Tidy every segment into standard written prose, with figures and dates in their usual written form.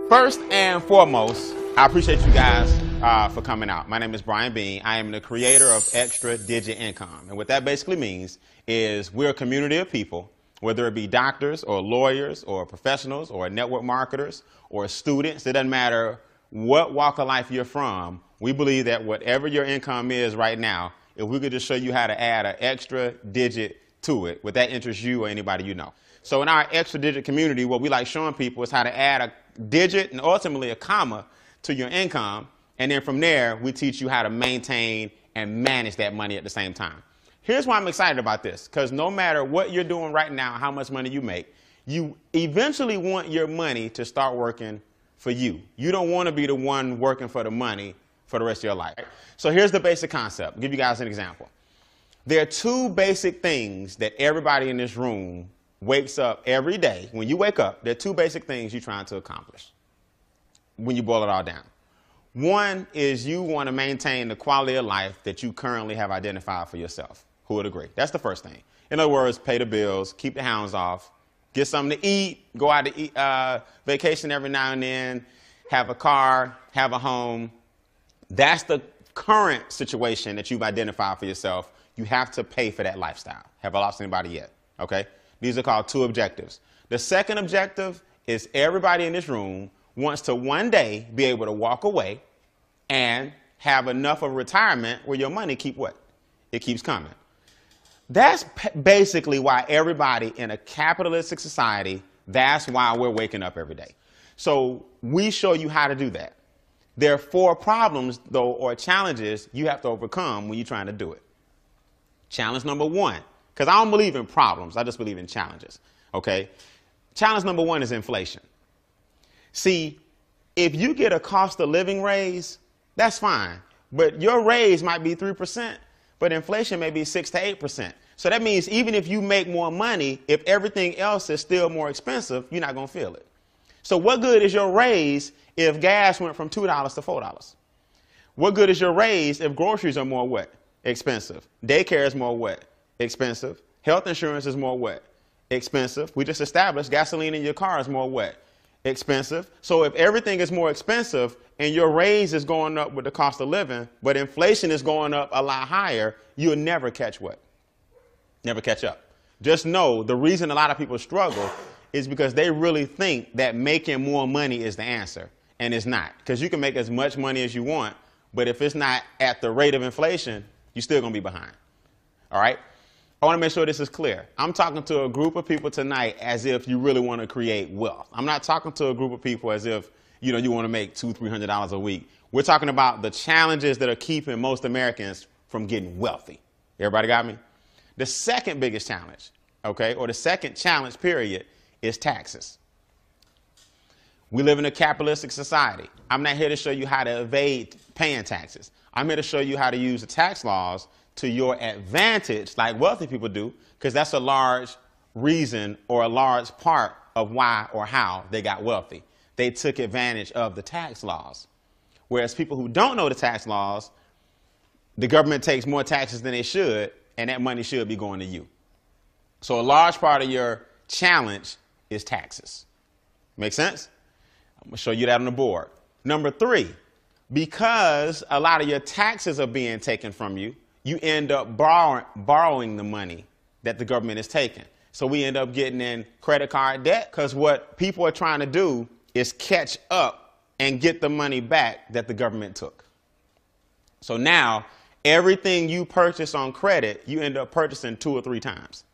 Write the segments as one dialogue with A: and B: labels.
A: First and foremost, I appreciate you guys for coming out. My name is Brian Bean. I am the creator of Extra Digit Income. And what that basically means is we're a community of people, whether it be doctors or lawyers or professionals or network marketers or students. It doesn't matter what walk of life you're from. We believe that whatever your income is right now, if we could just show you how to add an extra digit to it, would that interest you or anybody you know? So in our extra digit community, what we like showing people is how to add a digit and ultimately a comma to your income. And then from there, we teach you how to maintain and manage that money at the same time. Here's why I'm excited about this, because no matter what you're doing right now, how much money you make, you eventually want your money to start working for you. You don't want to be the one working for the money for the rest of your life. So here's the basic concept. I'll give you guys an example. There are two basic things that everybody in this room wakes up every day. When you wake up, there are two basic things you're trying to accomplish when you boil it all down. One is you want to maintain the quality of life that you currently have identified for yourself. Who would agree? That's the first thing. In other words, pay the bills, keep the hounds off, get something to eat, go out to eat, vacation every now and then, have a car, have a home. That's the current situation that you've identified for yourself. You have to pay for that lifestyle. Have I lost anybody yet? Okay? These are called two objectives. The second objective is everybody in this room wants to one day be able to walk away and have enough of retirement where your money keep what? It keeps coming. That's basically why everybody in a capitalistic society, that's why we're waking up every day. So we show you how to do that. There are 4 problems, though, or challenges you have to overcome when you're trying to do it. Challenge number 1, because I don't believe in problems, I just believe in challenges, okay? Challenge number 1 is inflation. See, if you get a cost of living raise, that's fine, but your raise might be 3%, but inflation may be 6 to 8%. So that means even if you make more money, if everything else is still more expensive, you're not going to feel it. So what good is your raise if gas went from $2 to $4? What good is your raise if groceries are more what? Expensive. Daycare is more what? Expensive. Health insurance is more what? Expensive. We just established gasoline in your car is more what? Expensive. So if everything is more expensive and your raise is going up with the cost of living, but inflation is going up a lot higher, you'll never catch what? Never catch up. Just know the reason a lot of people struggle is because they really think that making more money is the answer, and it's not. Because you can make as much money as you want, but if it's not at the rate of inflation, you're still going to be behind. All right? I want to make sure this is clear. I'm talking to a group of people tonight as if you really want to create wealth. I'm not talking to a group of people as if, you want to make $200, $300 a week. We're talking about the challenges that are keeping most Americans from getting wealthy. Everybody got me? The second biggest challenge, okay, or the second challenge, period, is taxes. We live in a capitalistic society. I'm not here to show you how to evade paying taxes. I'm here to show you how to use the tax laws to your advantage, like wealthy people do, because that's a large reason or a large part of why or how they got wealthy. They took advantage of the tax laws. Whereas people who don't know the tax laws, the government takes more taxes than they should, and that money should be going to you. So a large part of your challenge is taxes. Make sense? I'm going to show you that on the board. Number 3, because a lot of your taxes are being taken from you, you end up borrowing the money that the government is taking. So we end up getting in credit card debt, because what people are trying to do is catch up and get the money back that the government took. So now everything you purchase on credit, you end up purchasing 2 or 3 times.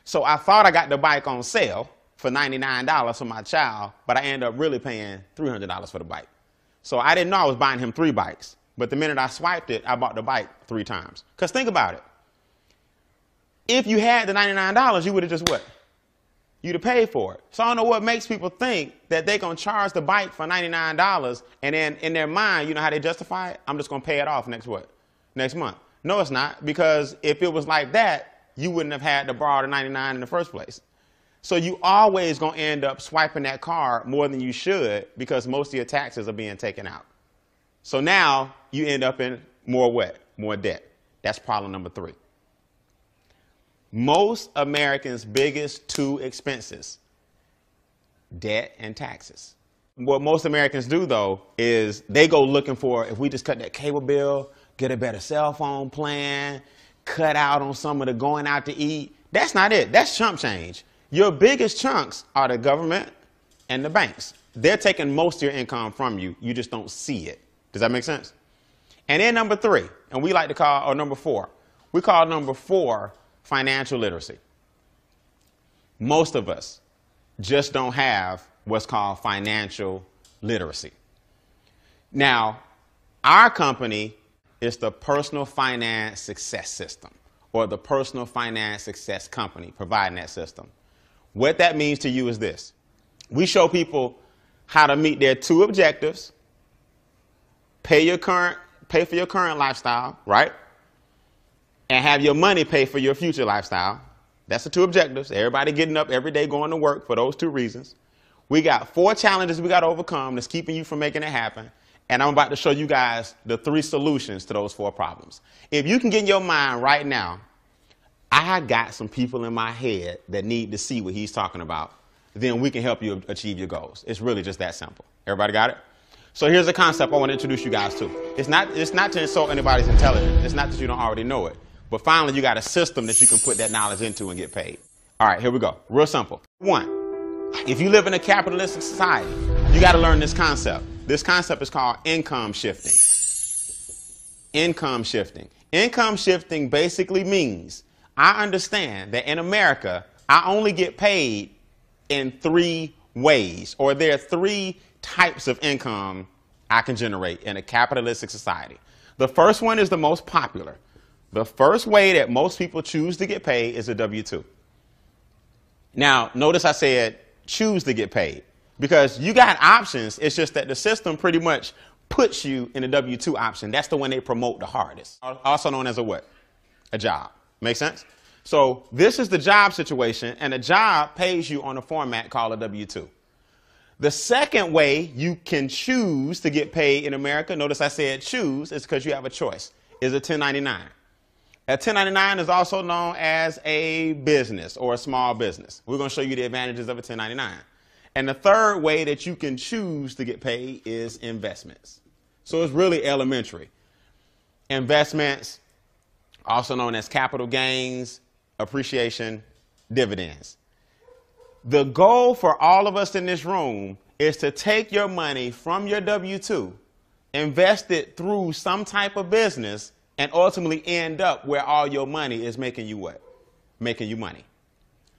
A: So I thought I got the bike on sale for $99 for my child, but I end up really paying $300 for the bike. So I didn't know I was buying him 3 bikes. But the minute I swiped it, I bought the bike 3 times. Because think about it. If you had the $99, you would have just what? You'd have paid for it. So I don't know what makes people think that they're going to charge the bike for $99 and then in their mind, you know how they justify it? I'm just going to pay it off next what? Next month. No, it's not. Because if it was like that, you wouldn't have had to borrow the $99 in the first place. So you always going to end up swiping that card more than you should because most of your taxes are being taken out. So now you end up in more what? More debt. That's problem number 3. Most Americans' biggest 2 expenses, debt and taxes. What most Americans do, though, is they go looking for, if we just cut that cable bill, get a better cell phone plan, cut out on some of the going out to eat. That's not it. That's chump change. Your biggest chunks are the government and the banks. They're taking most of your income from you. You just don't see it. Does that make sense? And then number 3, and we like to call, or number 4, we call number 4 financial literacy. Most of us just don't have what's called financial literacy. Now, our company is the Personal Finance Success System, or the Personal Finance Success Company providing that system. What that means to you is this. We show people how to meet their 2 objectives, pay for your current lifestyle, right? And have your money pay for your future lifestyle. That's the 2 objectives. Everybody getting up every day going to work for those 2 reasons. We got 4 challenges we got to overcome that's keeping you from making it happen. And I'm about to show you guys the 3 solutions to those 4 problems. If you can get in your mind right now, I got some people in my head that need to see what he's talking about, then we can help you achieve your goals. It's really just that simple. Everybody got it? So here's a concept I want to introduce you guys to. It's not to insult anybody's intelligence. It's not that you don't already know it. But finally, you got a system that you can put that knowledge into and get paid. All right, here we go. Real simple. 1, if you live in a capitalistic society, you got to learn this concept. This concept is called income shifting. Income shifting. Income shifting basically means I understand that in America, I only get paid in 3 ways, or there are 3 types of income I can generate in a capitalistic society. The first one is the most popular. The first way that most people choose to get paid is a W-2. Now, notice I said choose to get paid because you got options. It's just that the system pretty much puts you in a W-2 option. That's the one they promote the hardest. Also known as a what? A job. Make sense? So this is the job situation, and a job pays you on a format called a W-2. The second way you can choose to get paid in America, notice I said choose, is because you have a choice, is a 1099. A 1099 is also known as a business or a small business. We're going to show you the advantages of a 1099. And the third way that you can choose to get paid is investments. So it's really elementary. Investments, also known as capital gains, appreciation, dividends. The goal for all of us in this room is to take your money from your W-2, invest it through some type of business, and ultimately end up where all your money is making you what? Making you money.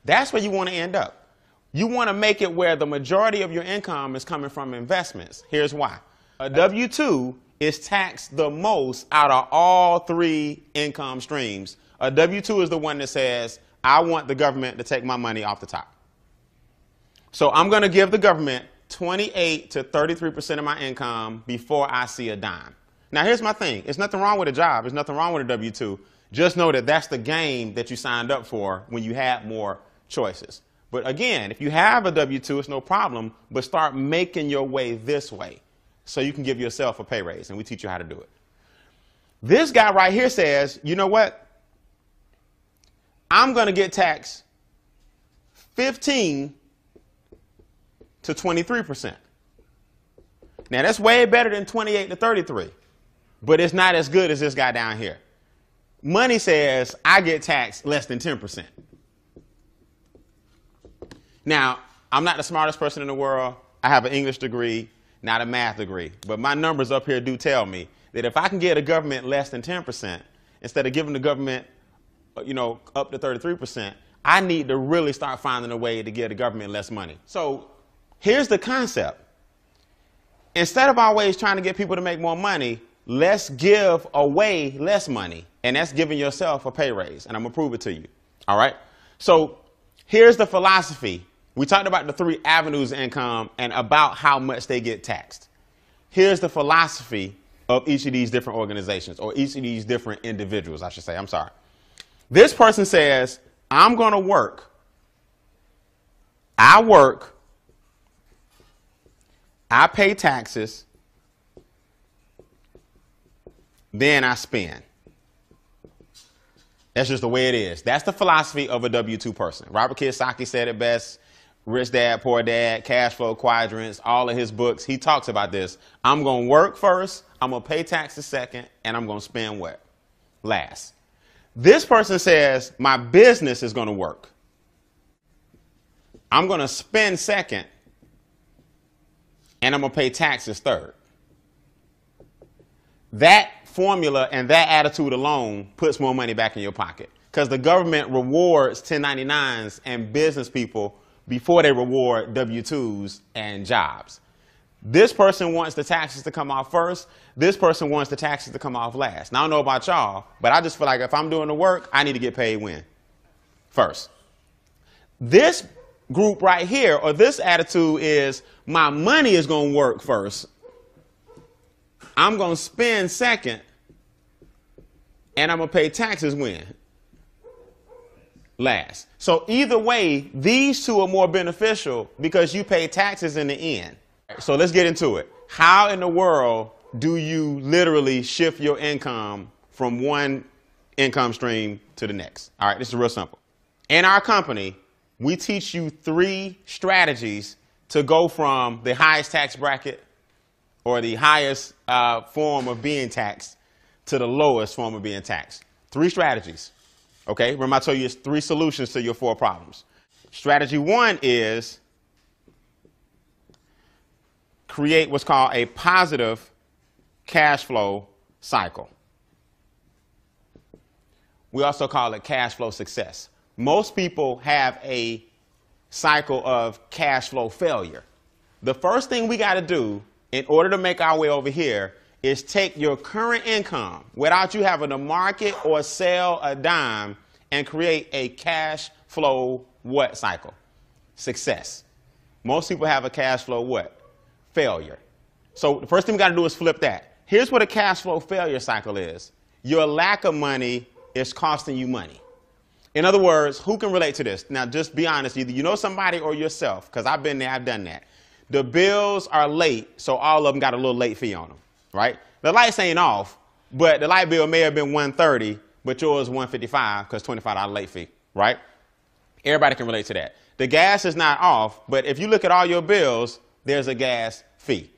A: That's where you want to end up. You want to make it where the majority of your income is coming from investments. Here's why. A W-2 is taxed the most out of all 3 income streams. A W-2 is the one that says, I want the government to take my money off the top. So I'm going to give the government 28 to 33% of my income before I see a dime. Now, here's my thing. There's nothing wrong with a job. There's nothing wrong with a W-2. Just know that that's the game that you signed up for when you had more choices. But again, if you have a W-2, it's no problem, but start making your way this way so you can give yourself a pay raise, and we teach you how to do it. This guy right here says, you know what? I'm going to get taxed 15 to 23%. Now, that's way better than 28 to 33, but it's not as good as this guy down here. Money says I get taxed less than 10%. Now, I'm not the smartest person in the world. I have an English degree, not a math degree, but my numbers up here do tell me that if I can get a government less than 10%, instead of giving the government, up to 33%, I need to really start finding a way to give the government less money. So here's the concept. Instead of always trying to get people to make more money, let's give away less money. And that's giving yourself a pay raise. And I'm going to prove it to you. All right. So here's the philosophy. We talked about the 3 avenues of income and about how much they get taxed. Here's the philosophy of each of these different organizations, or each of these different individuals, I should say. I'm sorry. This person says, I'm going to work. I work. I pay taxes. Then I spend. That's just the way it is. That's the philosophy of a W-2 person. Robert Kiyosaki said it best. Rich Dad, Poor Dad, Cash Flow Quadrants, all of his books, he talks about this. I'm going to work first, I'm going to pay taxes second, and I'm going to spend what? Last. This person says, my business is going to work. I'm going to spend second, and I'm going to pay taxes third. That formula and that attitude alone puts more money back in your pocket, because the government rewards 1099s and business people before they reward W-2s and jobs. This person wants the taxes to come off first. This person wants the taxes to come off last. Now, I don't know about y'all, but I just feel like if I'm doing the work, I need to get paid when? First. This group right here, or this attitude is, my money is going to work first. I'm going to spend second, and I'm going to pay taxes when? Last. So either way, these two are more beneficial because you pay taxes in the end. So let's get into it. How in the world do you literally shift your income from one income stream to the next? All right, this is real simple. In our company, we teach you 3 strategies to go from the highest tax bracket or the highest form of being taxed to the lowest form of being taxed. 3 strategies. Okay, remember I told you it's 3 solutions to your 4 problems. Strategy 1 is create what's called a positive cash flow cycle. We also call it cash flow success. Most people have a cycle of cash flow failure. The first thing we got to do in order to make our way over here is take your current income without you having to market or sell a dime and create a cash flow what cycle? Success. Most people have a cash flow what? Failure. So the first thing we got to do is flip that. Here's what a cash flow failure cycle is. Your lack of money is costing you money. In other words, who can relate to this? Now, just be honest. Either you know somebody or yourself, because I've been there, I've done that. The bills are late, so all of them got a little late fee on them. Right? The lights ain't off, but the light bill may have been $130, but yours $155 because $25 late fee, right? Everybody can relate to that. The gas is not off, but if you look at all your bills, there's a gas fee.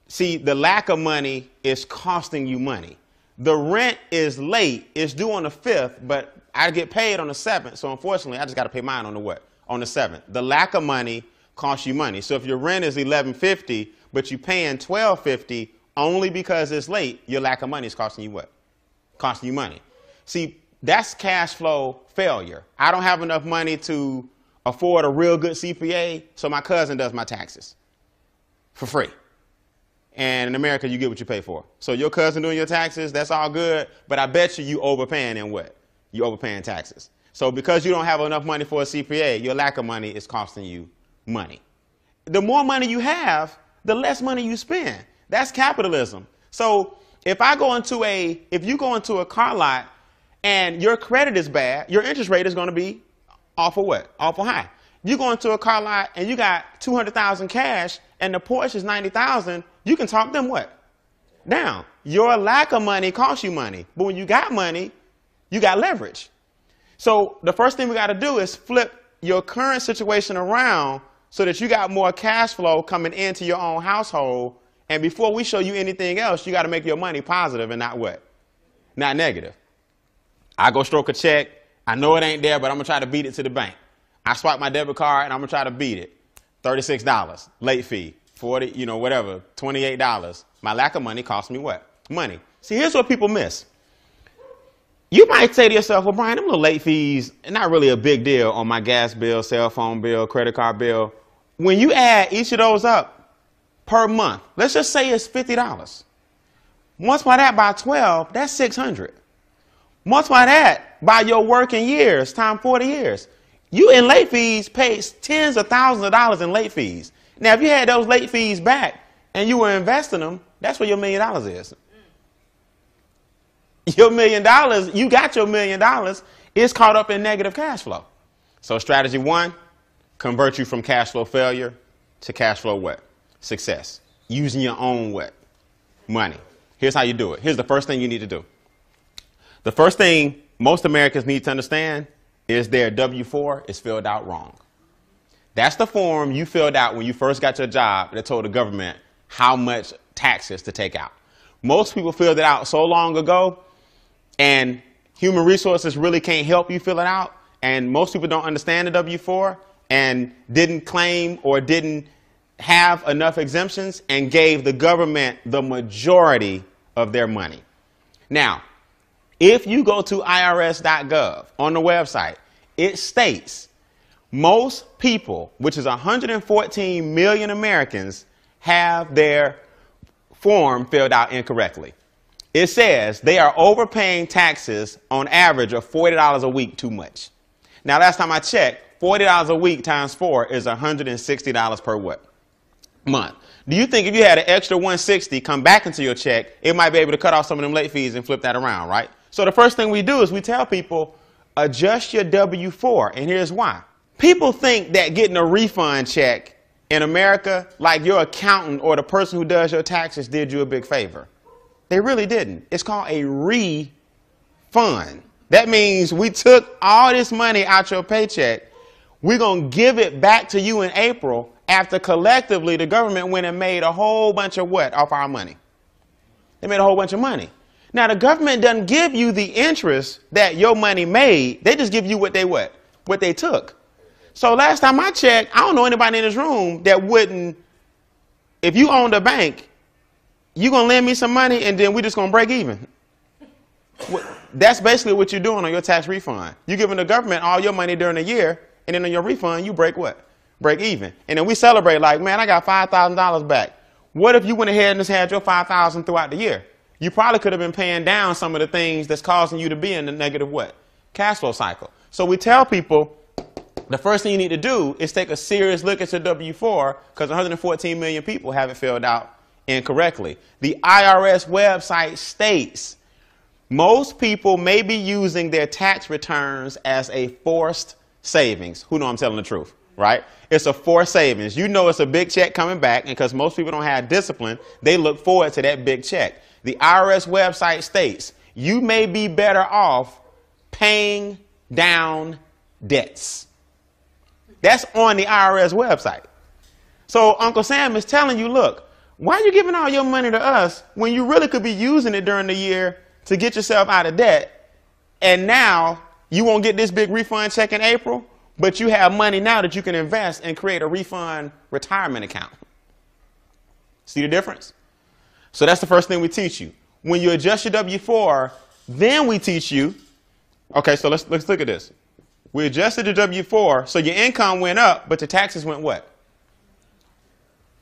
A: See, the lack of money is costing you money. The rent is late. It's due on the 5th, but I get paid on the 7th, so unfortunately, I just got to pay mine on the what? On the 7th. The lack of money costs you money. So if your rent is $11.50, but you're paying $12.50 only because it's late, your lack of money is costing you what? Costing you money. See, that's cash flow failure. I don't have enough money to afford a real good CPA, so my cousin does my taxes for free. And in America, you get what you pay for. So your cousin doing your taxes, that's all good, but I bet you overpaying in what? You overpaying taxes. So because you don't have enough money for a CPA, your lack of money is costing you money. The more money you have, the less money you spend. That's capitalism. So if you go into a car lot and your credit is bad, your interest rate is going to be awful what? Awful high. You go into a car lot and you got $200,000 cash and the Porsche is $90,000, you can talk them what? Down. Your lack of money costs you money. But when you got money, you got leverage. So the first thing we got to do is flip your current situation around so that you got more cash flow coming into your own household. And before we show you anything else, you got to make your money positive and not what? Not negative. I go stroke a check. I know it ain't there, but I'm going to try to beat it to the bank. I swipe my debit card and I'm going to try to beat it. $36, late fee, 40, whatever, $28. My lack of money costs me what? Money. See, here's what people miss. You might say to yourself, well, Brian, them little late fees, not really a big deal on my gas bill, cell phone bill, credit card bill. When you add each of those up per month, let's just say it's $50. Multiply that by 12, that's $600. Multiply that by your working years, times 40 years. You in late fees pay tens of thousands of dollars in late fees. Now, if you had those late fees back and you were investing them, that's where your $1 million is. Your $1 million, you got your $1 million, is caught up in negative cash flow. So strategy 1, convert you from cash flow failure to cash flow what? Success. Using your own what? Money. Here's how you do it. Here's the first thing you need to do. The first thing most Americans need to understand is their W-4 is filled out wrong. That's the form you filled out when you first got your job that told the government how much taxes to take out. Most people filled it out so long ago, and human resources really can't help you fill it out. And most people don't understand the W-4 and didn't claim or didn't have enough exemptions and gave the government the majority of their money. Now, if you go to irs.gov on the website, it states most people, which is 114 million Americans, have their form filled out incorrectly. It says they are overpaying taxes on average of $40 a week too much. Now, last time I checked, $40 a week times 4 is $160 per what? Month. Do you think if you had an extra $160 come back into your check, it might be able to cut off some of them late fees and flip that around, right? So the first thing we do is we tell people, adjust your W-4, and here's why. People think that getting a refund check in America, like your accountant or the person who does your taxes did you a big favor. They really didn't. It's called a refund. That means we took all this money out your paycheck. We're going to give it back to you in April after collectively the government went and made a whole bunch of what off our money? They made a whole bunch of money. Now, the government doesn't give you the interest that your money made. They just give you what they took. So last time I checked, I don't know anybody in this room that wouldn't, if you owned a bank, you going to lend me some money and then we're just going to break even. That's basically what you're doing on your tax refund. You're giving the government all your money during the year, and then on your refund, you break what? Break even. And then we celebrate like, man, I got $5,000 back. What if you went ahead and just had your $5,000 throughout the year? You probably could have been paying down some of the things that's causing you to be in the negative what? Cash flow cycle. So we tell people the first thing you need to do is take a serious look at your W-4 because 114 million people have it filled out incorrectly. The IRS website states most people may be using their tax returns as a forced savings. Who know I'm telling the truth, right? It's a forced savings. You know it's a big check coming back, and because most people don't have discipline, they look forward to that big check. The IRS website states you may be better off paying down debts. That's on the IRS website. So Uncle Sam is telling you, look, why are you giving all your money to us when you really could be using it during the year to get yourself out of debt? And now you won't get this big refund check in April, but you have money now that you can invest and create a refund retirement account. See the difference? So that's the first thing we teach you. When you adjust your W-4, then we teach you, okay, so let's look at this. We adjusted the W-4, so your income went up, but the taxes went what?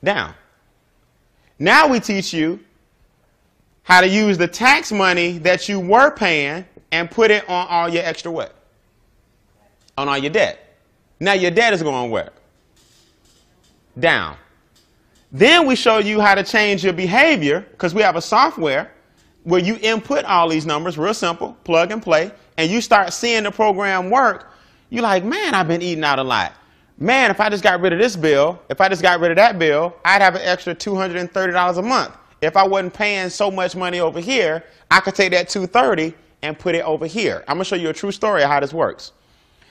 A: Down. Now we teach you how to use the tax money that you were paying and put it on all your extra what? On all your debt. Now your debt is going where? Down. Then we show you how to change your behavior because we have a software where you input all these numbers, real simple, plug and play, and you start seeing the program work. You're like, man, I've been eating out a lot. Man, if I just got rid of this bill, if I just got rid of that bill, I'd have an extra $230 a month. If I wasn't paying so much money over here, I could take that $230 and put it over here. I'm going to show you a true story of how this works.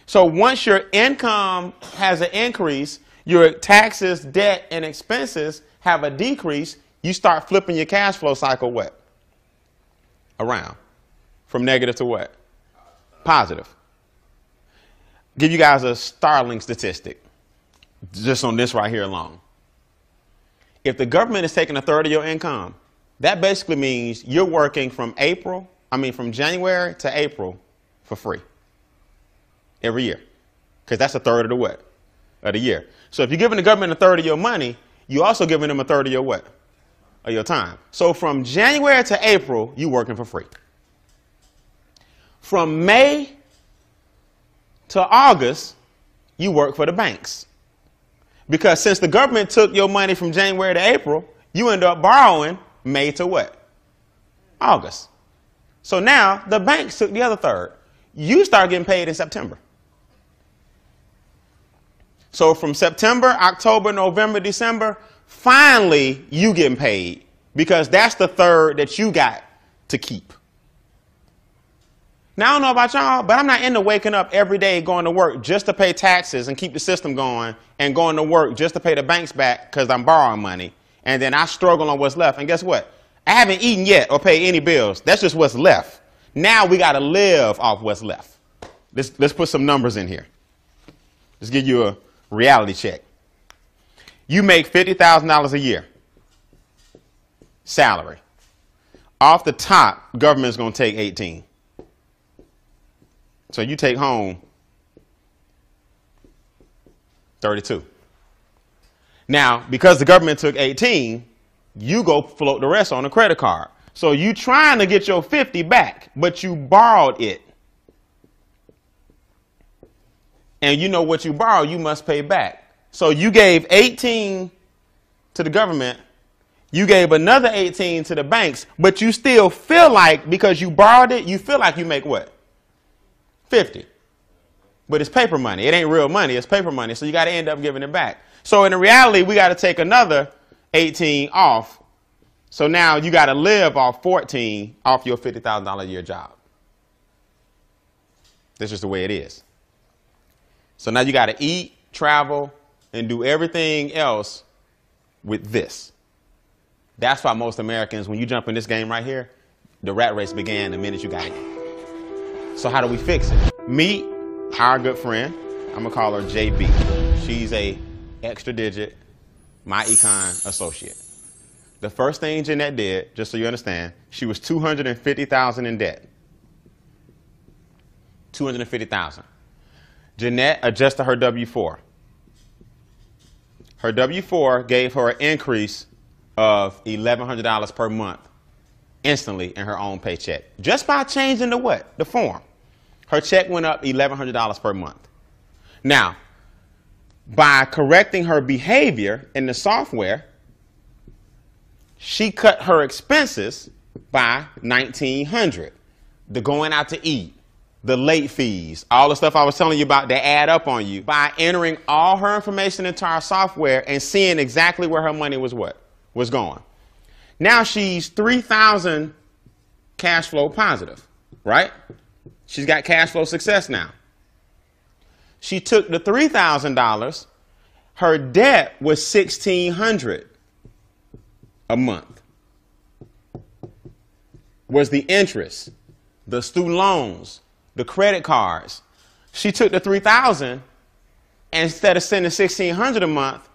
A: So once your income has an increase, your taxes, debt, and expenses have a decrease, you start flipping your cash flow cycle what? Around. From negative to what? Positive. Give you guys a startling statistic just on this right here alone. If the government is taking a third of your income, that basically means you're working from January to April for free every year, because that's a third of the what? Of the year. So if you're giving the government a third of your money, you're also giving them a third of your what? Of your time. So from January to April, you're working for free. From May to August, you work for the banks. Because since the government took your money from January to April, you end up borrowing May to what? August. So now the banks took the other third. You start getting paid in September. So from September, October, November, December, finally you getting paid because that's the third that you got to keep. Now, I don't know about y'all, but I'm not into waking up every day going to work just to pay taxes and keep the system going and going to work just to pay the banks back because I'm borrowing money. And then I struggle on what's left. And guess what? I haven't eaten yet or paid any bills. That's just what's left. Now we got to live off what's left. Let's put some numbers in here. Let's give you a reality check. You make $50,000 a year salary. Off the top, government's going to take 18. So you take home 32. Now, because the government took 18, you go float the rest on a credit card. So you trying to get your 50 back, but you borrowed it. And you know what you borrowed, you must pay back. So you gave 18 to the government. You gave another 18 to the banks, but you still feel like, because you borrowed it, you feel like you make what? 50. But it's paper money. It ain't real money. It's paper money. So you got to end up giving it back. So in reality, we got to take another 18 off. So now you got to live off 14 off your $50,000 a year job. That's just the way it is. So now you got to eat, travel, and do everything else with this. That's why most Americans, when you jump in this game right here, the rat race began the minute you got in. So how do we fix it? Meet our good friend. I'm going to call her JB. She's a extra digit MyEcon associate. The first thing Jeanette did, just so you understand, she was $250,000 in debt. $250,000. Jeanette adjusted her W-4. Her W-4 gave her an increase of $1,100 per month instantly in her own paycheck. Just by changing the what? The form. Her check went up $1,100 per month. Now, by correcting her behavior in the software, she cut her expenses by $1,900. The going out to eat, the late fees, all the stuff I was telling you about that add up on you. By entering all her information into our software and seeing exactly where her money was going. Now she's $3,000 cash flow positive, right? She's got cash flow success now. She took the $3,000. Her debt was $1,600 a month. Was the interest, the student loans, the credit cards. She took the $3,000, and instead of sending $1,600 a month,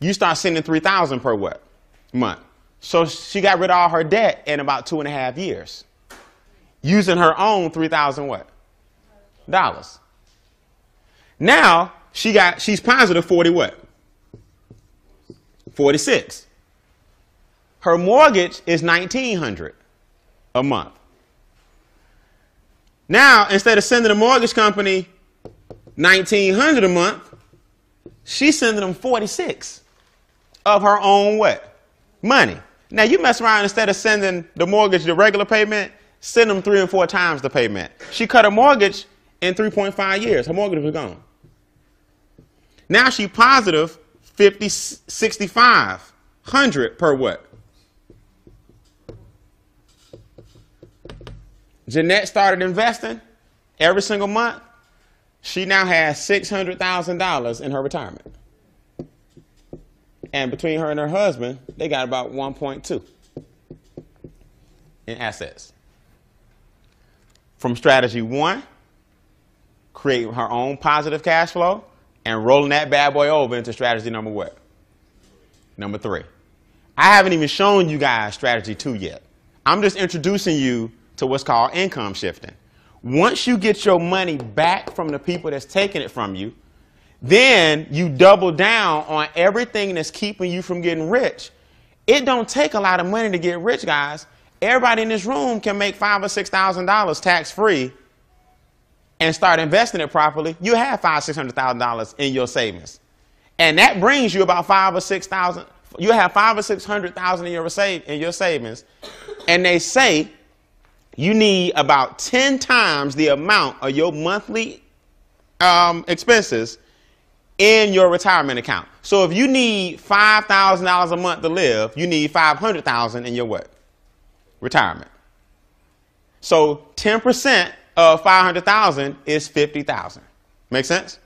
A: you start sending $3,000 per what? Month. So she got rid of all her debt in about 2.5 years, using her own $3,000 what? Dollars. Now she's positive 40 what? 46. Her mortgage is $1,900 a month. Now, instead of sending the mortgage company $1,900 a month, she's sending them 46 of her own what? Money. Now, you mess around, instead of sending the mortgage the regular payment, send them 3 and 4 times the payment. She cut her mortgage in 3.5 years. Her mortgage was gone. Now she positive 6,500 per what? Jeanette started investing every single month. She now has $600,000 in her retirement. And between her and her husband, they got about 1.2 in assets. From strategy 1, create her own positive cash flow and rolling that bad boy over into strategy number what? Number 3. I haven't even shown you guys strategy 2 yet. I'm just introducing you to what's called income shifting. Once you get your money back from the people that's taking it from you, then you double down on everything that's keeping you from getting rich. It don't take a lot of money to get rich, guys. Everybody in this room can make $5,000 or $6,000 tax-free and start investing it properly. You have $500,000 or $600,000 in your savings. And that brings you about $5,000 or $6,000. You have $500,000 or $600,000 in your savings. And they say you need about 10 times the amount of your monthly expenses in your retirement account. So if you need $5,000 a month to live, you need $500,000 in your what? Retirement. So 10% of 500,000 is 50,000. Make sense?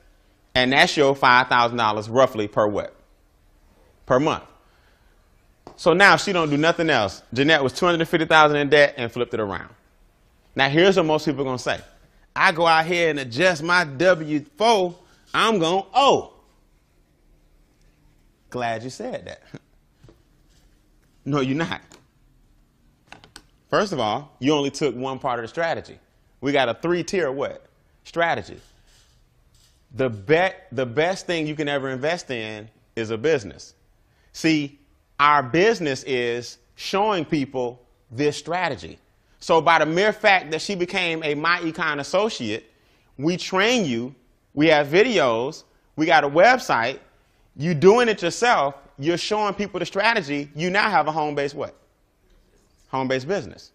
A: And that's your $5,000 roughly per what? Per month. So now if she don't do nothing else, Jeanette was 250,000 in debt and flipped it around. Now here's what most people are going to say. I go out here and adjust my W-4, I'm going to owe. Glad you said that. No, you're not. First of all, you only took one part of the strategy. We got a 3-tier what? Strategy. The best thing you can ever invest in is a business. See, our business is showing people this strategy. So by the mere fact that she became a MyEcon associate, we train you, we have videos, we got a website, you doing it yourself, you're showing people the strategy, you now have a home-based what? Home-based business.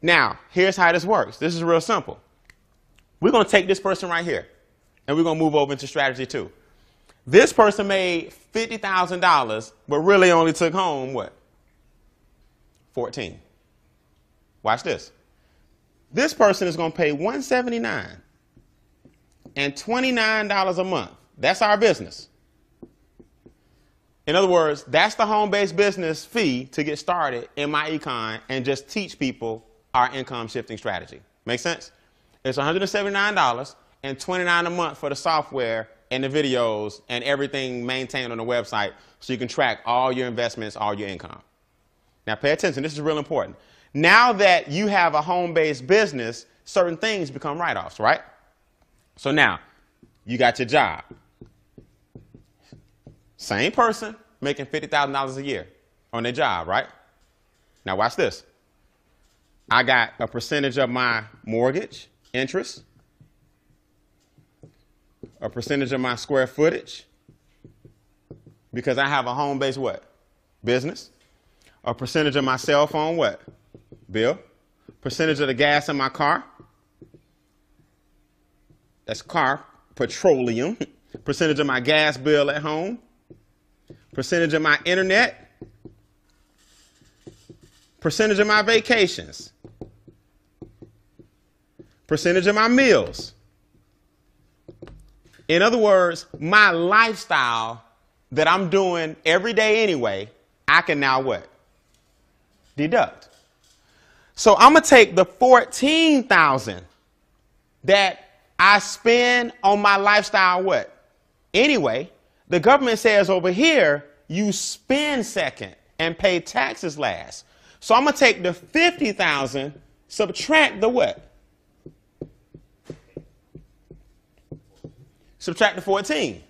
A: Now, here's how this works. This is real simple. We're going to take this person right here, and we're going to move over into strategy 2. This person made $50,000, but really only took home what? 14. Watch this. This person is going to pay $179 and $29 a month. That's our business. In other words, that's the home-based business fee to get started in MyEcon and just teach people our income shifting strategy. Make sense? It's $179 and $29 a month for the software and the videos and everything maintained on the website so you can track all your investments, all your income. Now pay attention, this is real important. Now that you have a home-based business, certain things become write-offs, right? So now, you got your job. Same person making $50,000 a year on their job, right? Now watch this. I got a percentage of my mortgage interest, a percentage of my square footage, because I have a home-based what? Business. A percentage of my cell phone what? Bill. Percentage of the gas in my car. That's car, petroleum. Percentage of my gas bill at home. Percentage of my internet. Percentage of my vacations. Percentage of my meals. In other words, my lifestyle that I'm doing every day anyway, I can now what? Deduct. So I'm going to take the $14,000 that I spend on my lifestyle what? Anyway, the government says over here, you spend second and pay taxes last. So I'm going to take the $50,000, subtract the what? Subtract the 14.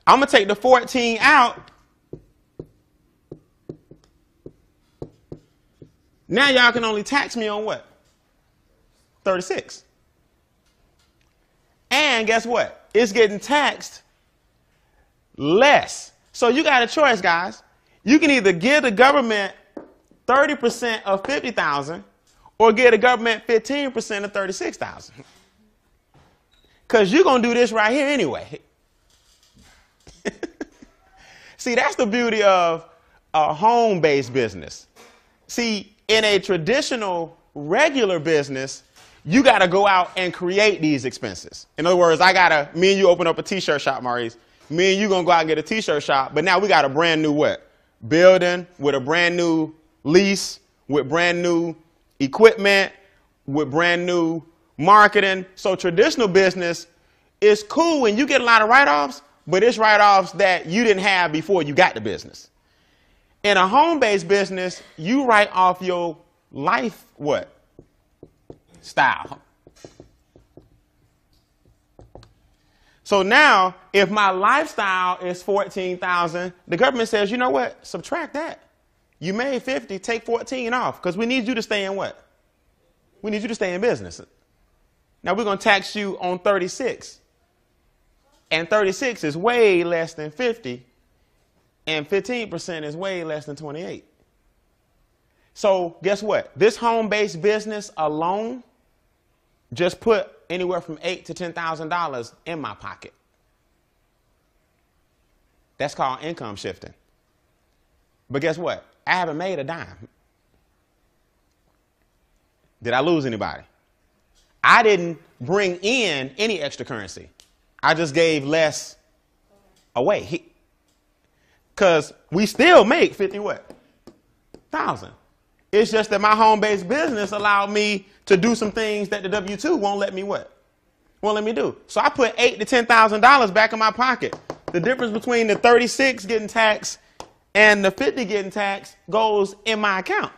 A: I'm going to take the 14 out. Now y'all can only tax me on what? 36. And guess what? It's getting taxed less. So you got a choice, guys. You can either give the government 30% of 50,000 or give the government 15% of 36,000. Because you're going to do this right here anyway. See, that's the beauty of a home-based business. See, in a traditional, regular business, you got to go out and create these expenses. In other words, me and you open up a t-shirt shop, Maurice. Me and you going to go out and get a t-shirt shop, but now we got a brand new what? Building with a brand new lease, with brand new equipment, with brand new marketing. So traditional business is cool when you get a lot of write-offs, but it's write-offs that you didn't have before you got the business. In a home-based business, you write off your life what? Style. So now, if my lifestyle is 14,000, the government says, you know what? Subtract that. You made 50, take 14 off, because we need you to stay in what? We need you to stay in business. Now we're going to tax you on 36. And 36 is way less than 50. And 15% is way less than 28. So guess what? This home-based business alone just put anywhere from $8,000 to $10,000 in my pocket. That's called income shifting. But guess what? I haven't made a dime. Did I lose anybody? I didn't bring in any extra currency. I just gave less away. Because we still make 50 what? Thousand. It's just that my home-based business allowed me to do some things that the W-2 won't let me what? Won't let me do. So I put $8,000 to $10,000 back in my pocket. The difference between the 36 getting taxed and the 50 getting taxed goes in my account.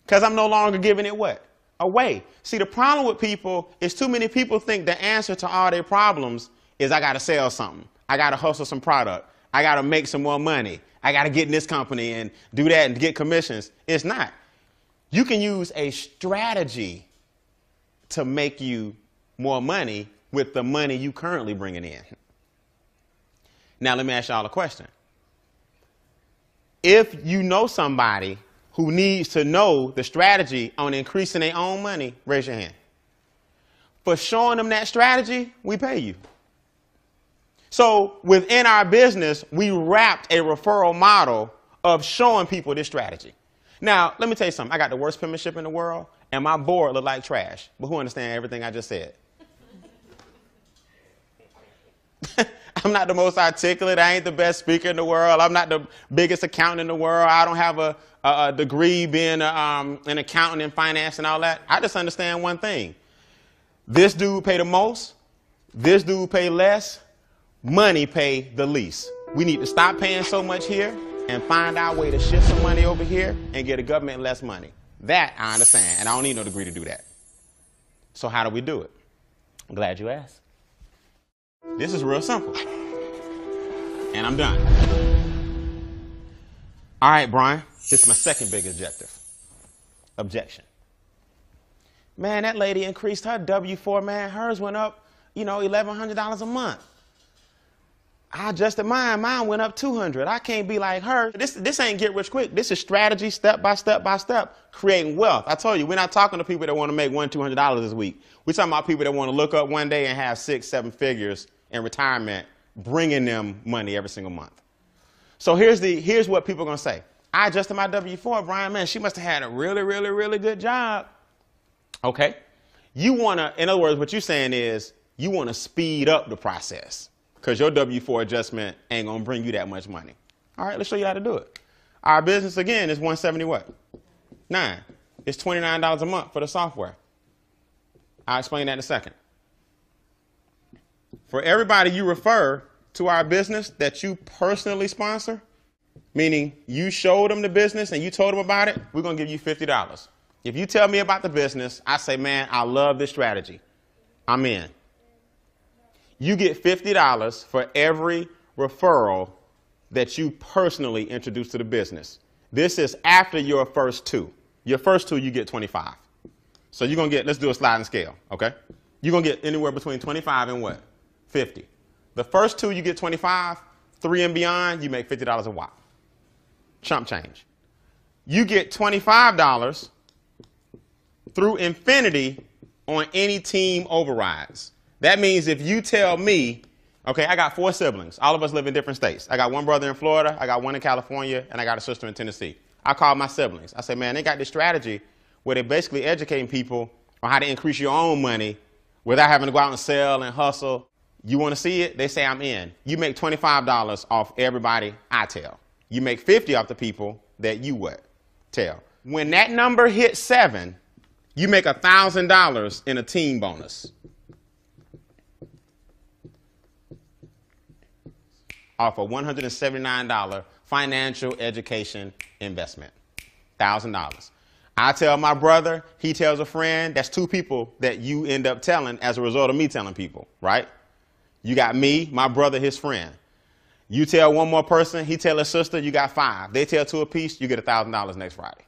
A: Because I'm no longer giving it what? Away. See, the problem with people is too many people think the answer to all their problems is I got to sell something. I got to hustle some product. I got to make some more money. I got to get in this company and do that and get commissions. It's not. You can use a strategy to make you more money with the money you currently bringing in. Now, let me ask y'all a question. If you know somebody who needs to know the strategy on increasing their own money, raise your hand. For showing them that strategy, we pay you. So within our business, we wrapped a referral model of showing people this strategy. Now, let me tell you something. I got the worst penmanship in the world, and my board look like trash. But who understands everything I just said? I'm not the most articulate. I ain't the best speaker in the world. I'm not the biggest accountant in the world. I don't have a degree being an accountant in finance and all that. I just understand one thing. This dude pay the most. This dude pay less. Money pay the least. We need to stop paying so much here and find our way to shift some money over here and get the government less money. That I understand, and I don't need no degree to do that. So how do we do it? I'm glad you asked. This is real simple. And I'm done. All right, Brian, this is my second big objection. Man, that lady increased her W-4, man. Hers went up, $1,100 a month. I adjusted mine. Mine went up $200. I can't be like her. This ain't get rich quick. This is strategy, step by step by step, creating wealth. I told you, we're not talking to people that want to make $200 this week. We're talking about people that want to look up one day and have 6, 7 figures in retirement, bringing them money every single month. So here's what people are going to say. I adjusted my W-4, Brian. Man, she must have had a really, really, really good job. Okay. You want to, in other words, what you're saying is you want to speed up the process. Because your W-4 adjustment ain't going to bring you that much money. All right, let's show you how to do it. Our business, again, is $170 what? 9. It's $29 a month for the software. I'll explain that in a second. For everybody you refer to our business that you personally sponsor, meaning you showed them the business and you told them about it, we're going to give you $50. If you tell me about the business, I say, man, I love this strategy. I'm in. You get $50 for every referral that you personally introduce to the business. This is after your first 2. Your first 2, you get 25. So you're going to get, let's do a sliding scale, okay? You're going to get anywhere between 25 and what? 50. The first 2, you get 25. 3 and beyond, you make $50 a whop. Chump change. You get $25 through infinity on any team overrides. That means if you tell me, okay, I got 4 siblings. All of us live in different states. I got one brother in Florida, I got one in California, and I got a sister in Tennessee. I call my siblings. I say, man, they got this strategy where they're basically educating people on how to increase your own money without having to go out and sell and hustle. You want to see it? They say, I'm in. You make $25 off everybody I tell. You make 50 off the people that you what? Tell. When that number hits 7, you make $1,000 in a team bonus. Off a $179 financial education investment. $1,000. I tell my brother, he tells a friend. That's 2 people that you end up telling as a result of me telling people, right? You got me, my brother, his friend. You tell one more person, he tell his sister, you got 5. They tell 2 apiece, you get $1,000 next Friday.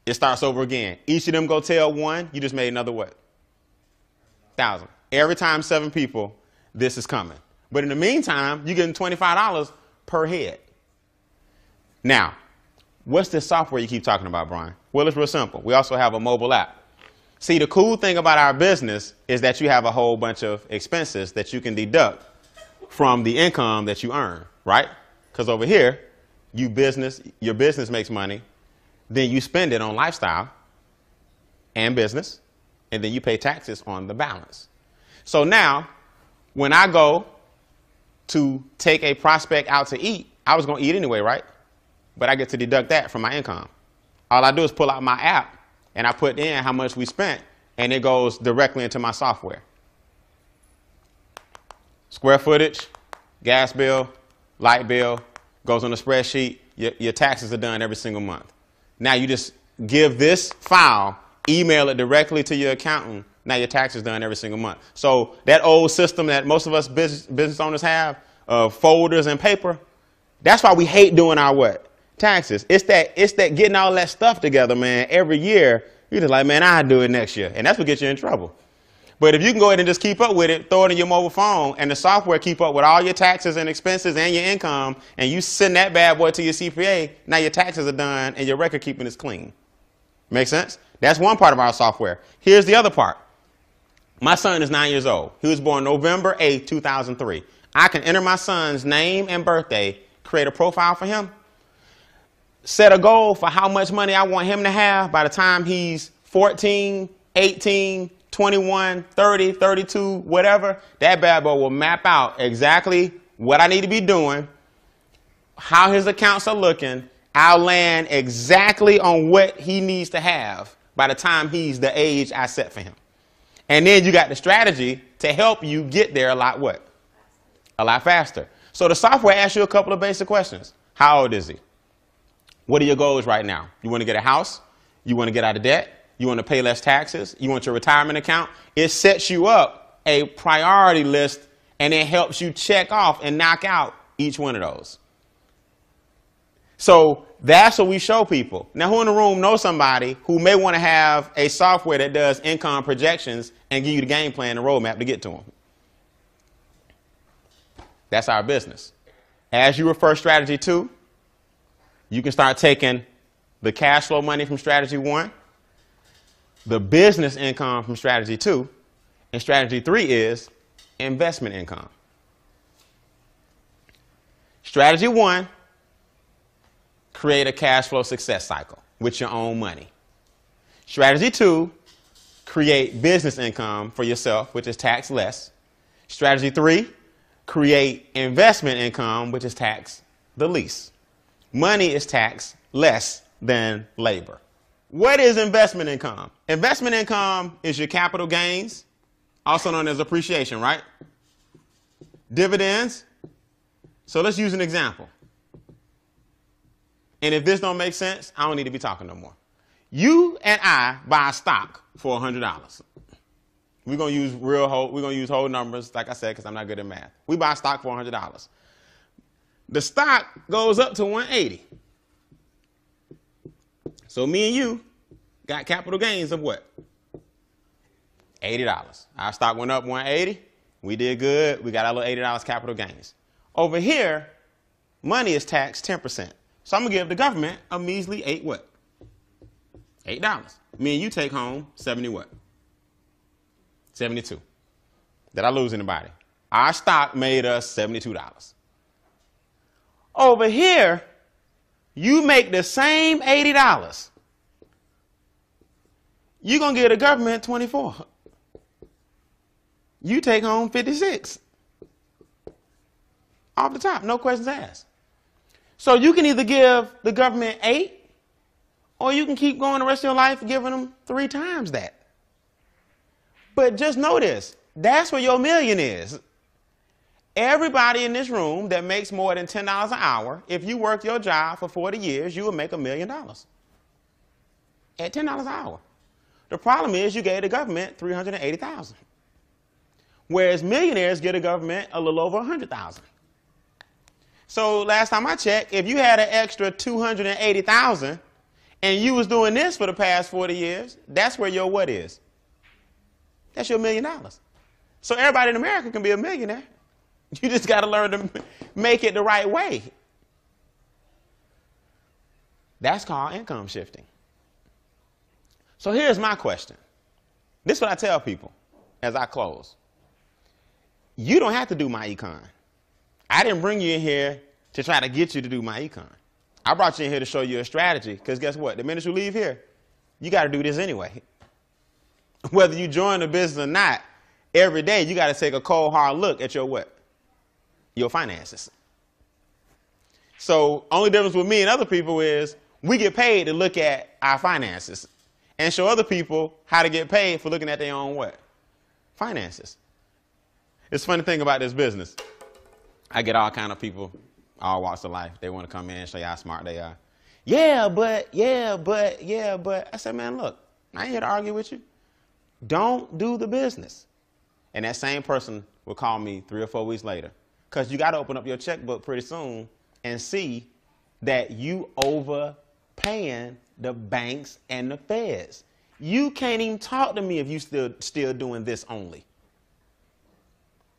A: It starts over again. Each of them go tell 1, you just made another what? 1,000. Every time 7 people, this is coming. But in the meantime, you're getting $25 per head. Now, what's this software you keep talking about, Brian? Well, it's real simple. We also have a mobile app. See, the cool thing about our business is that you have a whole bunch of expenses that you can deduct from the income that you earn, right? Because over here, your business makes money. Then you spend it on lifestyle and business. and then you pay taxes on the balance. So now, when I go to take a prospect out to eat, I was going to eat anyway, right? But I get to deduct that from my income. All I do is pull out my app, and I put in how much we spent, and it goes directly into my software. Square footage, gas bill, light bill, goes on the spreadsheet. Your taxes are done every single month. Now you just give this file, email it directly to your accountant. Now your taxes done every single month. So that old system that most of us business owners have of folders and paper, that's why we hate doing our what? Taxes. It's that getting all that stuff together, man, every year. You're just like, man, I'll do it next year. And that's what gets you in trouble. But if you can go ahead and just keep up with it, throw it in your mobile phone, and the software keep up with all your taxes and expenses and your income, and you send that bad boy to your CPA, now your taxes are done and your record keeping is clean. Make sense? That's one part of our software. Here's the other part. My son is 9 years old. He was born November 8, 2003. I can enter my son's name and birthday, create a profile for him, set a goal for how much money I want him to have by the time he's 14, 18, 21, 30, 32, whatever. That bad boy will map out exactly what I need to be doing, how his accounts are looking. I'll land exactly on what he needs to have by the time he's the age I set for him. And then you got the strategy to help you get there a lot what? A lot faster. So the software asks you a couple of basic questions. How old is he? What are your goals right now? You want to get a house? You want to get out of debt? You want to pay less taxes? You want your retirement account? It sets you up a priority list, and it helps you check off and knock out each one of those. So that's what we show people. Now, who in the room knows somebody who may want to have a software that does income projections and give you the game plan and roadmap to get to them? That's our business. As you refer strategy 2, you can start taking the cash flow money from strategy 1, the business income from strategy 2, and strategy 3 is investment income. Strategy 1, create a cash flow success cycle with your own money. Strategy 2, create business income for yourself, which is tax less. Strategy 3, create investment income, which is tax the least. Money is taxed less than labor. What is investment income? Investment income is your capital gains, also known as appreciation, right? Dividends. So let's use an example. And if this don't make sense, I don't need to be talking no more. You and I buy stock for $100. We're gonna use whole numbers, like I said, because I'm not good at math. We buy stock for $100. The stock goes up to 180. So me and you got capital gains of what? $80. Our stock went up 180. We did good. We got our little $80 capital gains. Over here, money is taxed 10%. So I'm going to give the government a measly $8 what? $8. Me and you take home 70 what? 72. Did I lose anybody? Our stock made us $72. Over here, you make the same $80. You're going to give the government 24. You take home 56. Off the top, no questions asked. So you can either give the government 8, or you can keep going the rest of your life giving them 3 times that. But just know this, that's where your million is. Everybody in this room that makes more than $10 an hour, if you work your job for 40 years, you will make $1 million at $10 an hour. The problem is you gave the government $380,000, whereas millionaires get the government a little over $100,000. So last time I checked, if you had an extra $280,000 and you was doing this for the past 40 years, that's where your what is? That's your $1 million. So everybody in America can be a millionaire. You just got to learn to make it the right way. That's called income shifting. So here's my question. This is what I tell people as I close. You don't have to do MyEcon. I didn't bring you in here to try to get you to do MyEcon. I brought you in here to show you a strategy, because guess what? The minute you leave here, you got to do this anyway. whether you join the business or not, every day you got to take a cold, hard look at your what? Your finances. So only difference with me and other people is we get paid to look at our finances and show other people how to get paid for looking at their own what? Finances. It's a funny thing about this business. I get all kind of people, all walks of life. They want to come in and show you how smart they are. Yeah, but. I said, man, look, I ain't here to argue with you. Don't do the business. And that same person will call me 3 or 4 weeks later, because you got to open up your checkbook pretty soon and see that you overpaying the banks and the feds. You can't even talk to me if you still doing this only.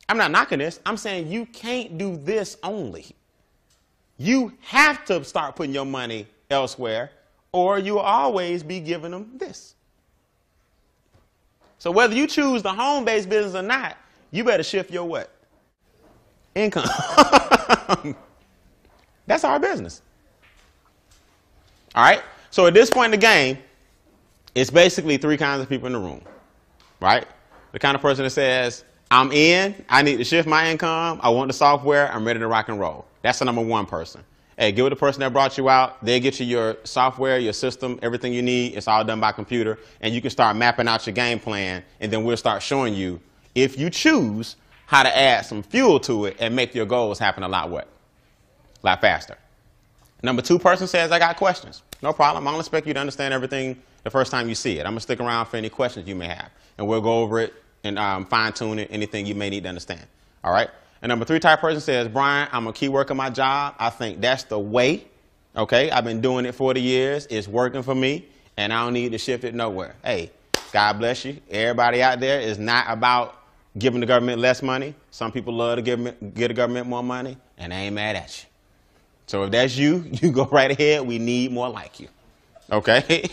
A: I'm not knocking this. I'm saying you can't do this only. You have to start putting your money elsewhere, or you'll always be giving them this. So whether you choose the home-based business or not, you better shift your what? Income. That's our business. All right? So at this point in the game, it's basically 3 kinds of people in the room, right? The kind of person that says, I'm in, I need to shift my income, I want the software, I'm ready to rock and roll. That's the number 1 person. Hey, get with the person that brought you out. They'll get you your software, your system, everything you need. It's all done by computer. And you can start mapping out your game plan. And then we'll start showing you, if you choose, how to add some fuel to it and make your goals happen a lot what? A lot faster. Number 2 person says, I got questions. No problem. I don't expect you to understand everything the first time you see it. I'm going to stick around for any questions you may have. And we'll go over it and fine tune it, anything you may need to understand. All right? And number 3 type person says, Brian, I'm a key worker my job. I think that's the way. Okay, I've been doing it 40 years. It's working for me, and I don't need to shift it nowhere. Hey, God bless you. Everybody out there is not about giving the government less money. Some people love to give the government more money, and I ain't mad at you. So if that's you, you go right ahead. We need more like you. Okay,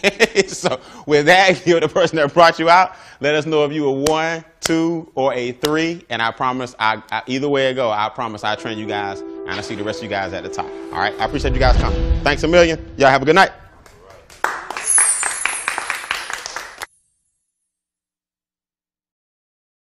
A: so with that, you're the person that brought you out. Let us know if you were 1, 2, or a 3, and I promise, either way it go, I promise I'll train you guys, and I'll see the rest of you guys at the top. All right, I appreciate you guys coming. Thanks a million. Y'all have a good night.